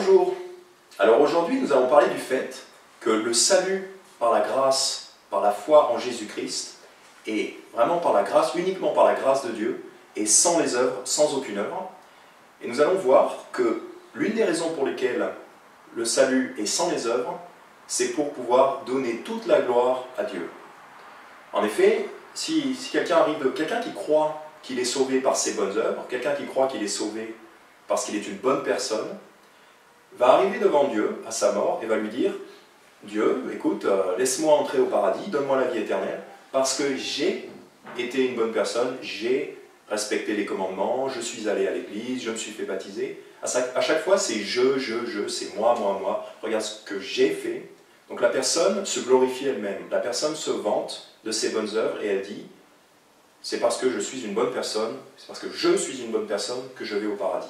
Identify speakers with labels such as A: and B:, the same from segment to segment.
A: Bonjour. Alors aujourd'hui, nous allons parler du fait que le salut par la grâce, par la foi en Jésus-Christ, est vraiment par la grâce, uniquement par la grâce de Dieu, et sans les œuvres, sans aucune œuvre. Et nous allons voir que l'une des raisons pour lesquelles le salut est sans les œuvres, c'est pour pouvoir donner toute la gloire à Dieu. En effet, si quelqu'un qui croit qu'il est sauvé par ses bonnes œuvres, quelqu'un qui croit qu'il est sauvé parce qu'il est une bonne personne, va arriver devant Dieu à sa mort et va lui dire « Dieu, écoute, laisse-moi entrer au paradis, donne-moi la vie éternelle, parce que j'ai été une bonne personne, j'ai respecté les commandements, je suis allé à l'église, je me suis fait baptiser. » À chaque fois, c'est je, c'est moi, regarde ce que j'ai fait. Donc la personne se glorifie elle-même, la personne se vante de ses bonnes œuvres et elle dit « C'est parce que je suis une bonne personne, c'est parce que je suis une bonne personne que je vais au paradis. »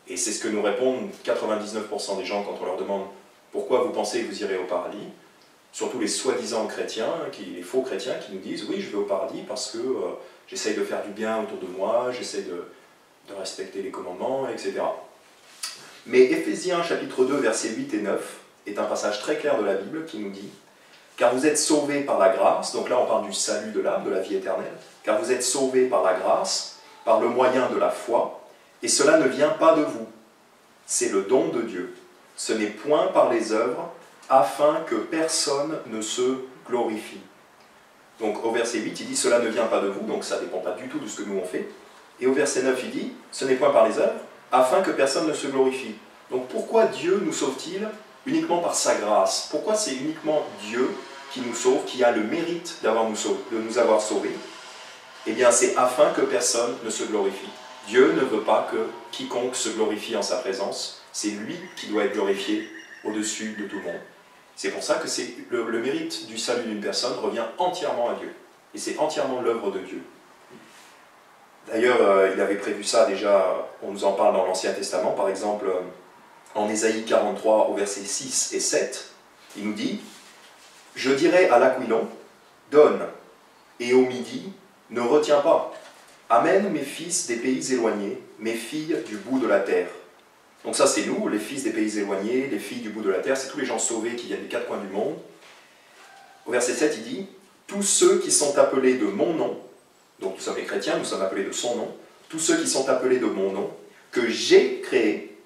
A: Et c'est ce que nous répondent 99% des gens quand on leur demande « Pourquoi vous pensez que vous irez au paradis ?» Surtout les soi-disant chrétiens, les faux chrétiens qui nous disent « Oui, je vais au paradis parce que j'essaye de faire du bien autour de moi, j'essaye de respecter les commandements, etc. » Mais Éphésiens chapitre 2, versets 8 et 9 est un passage très clair de la Bible qui nous dit « Car vous êtes sauvés par la grâce », donc là on parle du salut de l'âme, de la vie éternelle, « Car vous êtes sauvés par la grâce, par le moyen de la foi, et cela ne vient pas de vous, c'est le don de Dieu. Ce n'est point par les œuvres, afin que personne ne se glorifie. » Donc au verset 8, il dit « Cela ne vient pas de vous », donc ça ne dépend pas du tout de ce que nous on fait. Et au verset 9, il dit « Ce n'est point par les œuvres, afin que personne ne se glorifie. » Donc pourquoi Dieu nous sauve-t-il uniquement par sa grâce? Pourquoi c'est uniquement Dieu qui nous sauve, qui a le mérite de nous avoir sauvés? Eh bien c'est afin que personne ne se glorifie. Dieu ne veut pas que quiconque se glorifie en sa présence. C'est lui qui doit être glorifié au-dessus de tout le monde. C'est pour ça que le mérite du salut d'une personne revient entièrement à Dieu. Et c'est entièrement l'œuvre de Dieu. D'ailleurs, il avait prévu ça déjà, on nous en parle dans l'Ancien Testament, par exemple en Ésaïe 43 au verset 6 et 7, il nous dit « Je dirai à l'Aquilon, donne, et au Midi, ne retiens pas. Amène mes fils des pays éloignés, mes filles du bout de la terre. » Donc ça c'est nous, les fils des pays éloignés, les filles du bout de la terre, c'est tous les gens sauvés qui viennent des quatre coins du monde. Au verset 7 il dit « Tous ceux qui sont appelés de mon nom », donc nous sommes les chrétiens, nous sommes appelés de son nom, « Tous ceux qui sont appelés de mon nom, que j'ai créé »,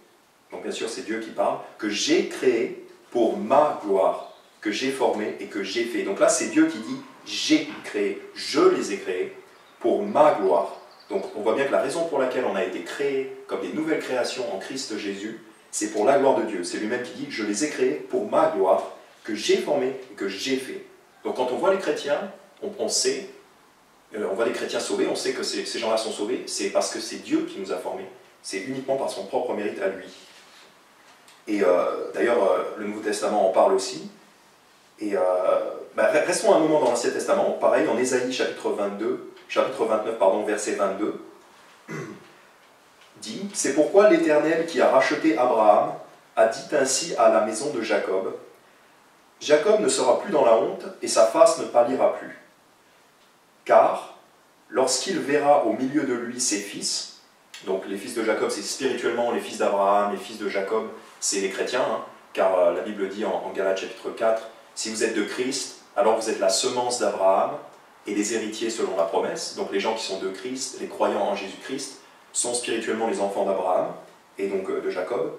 A: donc bien sûr c'est Dieu qui parle, « que j'ai créé pour ma gloire, que j'ai formé et que j'ai fait. » Donc là c'est Dieu qui dit « J'ai créé, je les ai créés pour ma gloire. » Donc on voit bien que la raison pour laquelle on a été créés comme des nouvelles créations en Christ Jésus, c'est pour la gloire de Dieu. C'est lui-même qui dit « Je les ai créés pour ma gloire, que j'ai formé et que j'ai fait. » Donc quand on voit les chrétiens, on sait, on voit les chrétiens sauvés, on sait que ces gens-là sont sauvés, c'est parce que c'est Dieu qui nous a formés. C'est uniquement par son propre mérite à lui. Et d'ailleurs, le Nouveau Testament en parle aussi. Et restons un moment dans l'Ancien Testament, pareil en Ésaïe chapitre 29, verset 22, dit « C'est pourquoi l'Éternel qui a racheté Abraham a dit ainsi à la maison de Jacob, Jacob ne sera plus dans la honte et sa face ne pâlira plus. Car lorsqu'il verra au milieu de lui ses fils, donc les fils de Jacob c'est spirituellement les fils d'Abraham, les fils de Jacob c'est les chrétiens, car la Bible dit en Galates chapitre 4, si vous êtes de Christ, alors vous êtes la semence d'Abraham et les héritiers selon la promesse. Donc les gens qui sont de Christ, les croyants en Jésus-Christ, sont spirituellement les enfants d'Abraham et donc de Jacob.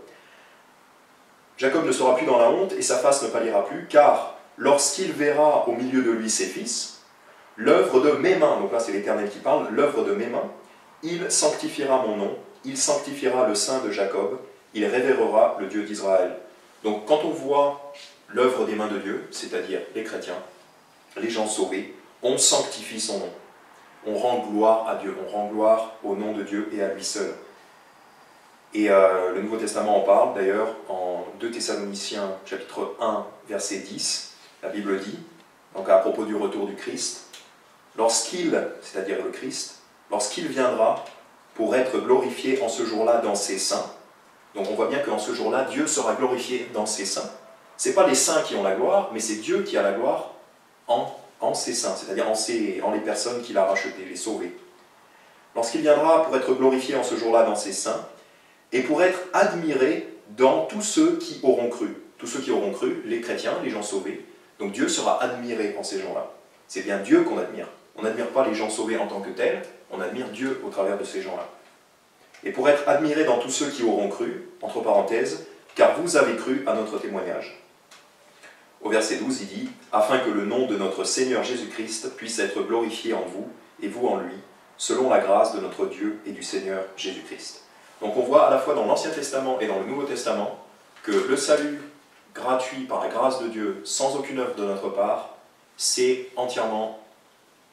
A: Jacob ne sera plus dans la honte et sa face ne pâlira plus, car lorsqu'il verra au milieu de lui ses fils, l'œuvre de mes mains, donc là c'est l'Éternel qui parle, l'œuvre de mes mains, il sanctifiera mon nom, il sanctifiera le sein de Jacob, il révérera le Dieu d'Israël. Donc quand on voit l'œuvre des mains de Dieu, c'est-à-dire les chrétiens, les gens sauvés, on sanctifie son nom. On rend gloire à Dieu, on rend gloire au nom de Dieu et à lui seul. Et le Nouveau Testament en parle, d'ailleurs, en 2 Thessaloniciens, chapitre 1, verset 10, la Bible dit, donc à propos du retour du Christ, lorsqu'il, c'est-à-dire le Christ, lorsqu'il viendra pour être glorifié en ce jour-là dans ses saints, donc on voit bien qu'en ce jour-là, Dieu sera glorifié dans ses saints. Ce n'est pas les saints qui ont la gloire, mais c'est Dieu qui a la gloire en ses saints, c'est-à-dire en les personnes qu'il a rachetées, les sauvées. Lorsqu'il viendra pour être glorifié en ce jour-là dans ses saints, et pour être admiré dans tous ceux qui auront cru. Tous ceux qui auront cru, les chrétiens, les gens sauvés. Donc Dieu sera admiré en ces gens-là. C'est bien Dieu qu'on admire. On n'admire pas les gens sauvés en tant que tels, on admire Dieu au travers de ces gens-là. Et pour être admiré dans tous ceux qui auront cru, entre parenthèses, car vous avez cru à notre témoignage. Au verset 12, il dit « Afin que le nom de notre Seigneur Jésus-Christ puisse être glorifié en vous, et vous en lui, selon la grâce de notre Dieu et du Seigneur Jésus-Christ. » Donc on voit à la fois dans l'Ancien Testament et dans le Nouveau Testament que le salut gratuit par la grâce de Dieu, sans aucune œuvre de notre part, c'est entièrement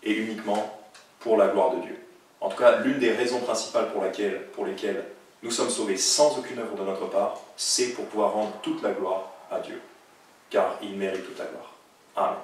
A: et uniquement pour la gloire de Dieu. En tout cas, l'une des raisons principales pour lesquelles nous sommes sauvés sans aucune œuvre de notre part, c'est pour pouvoir rendre toute la gloire à Dieu, car il mérite toute la gloire. Amen.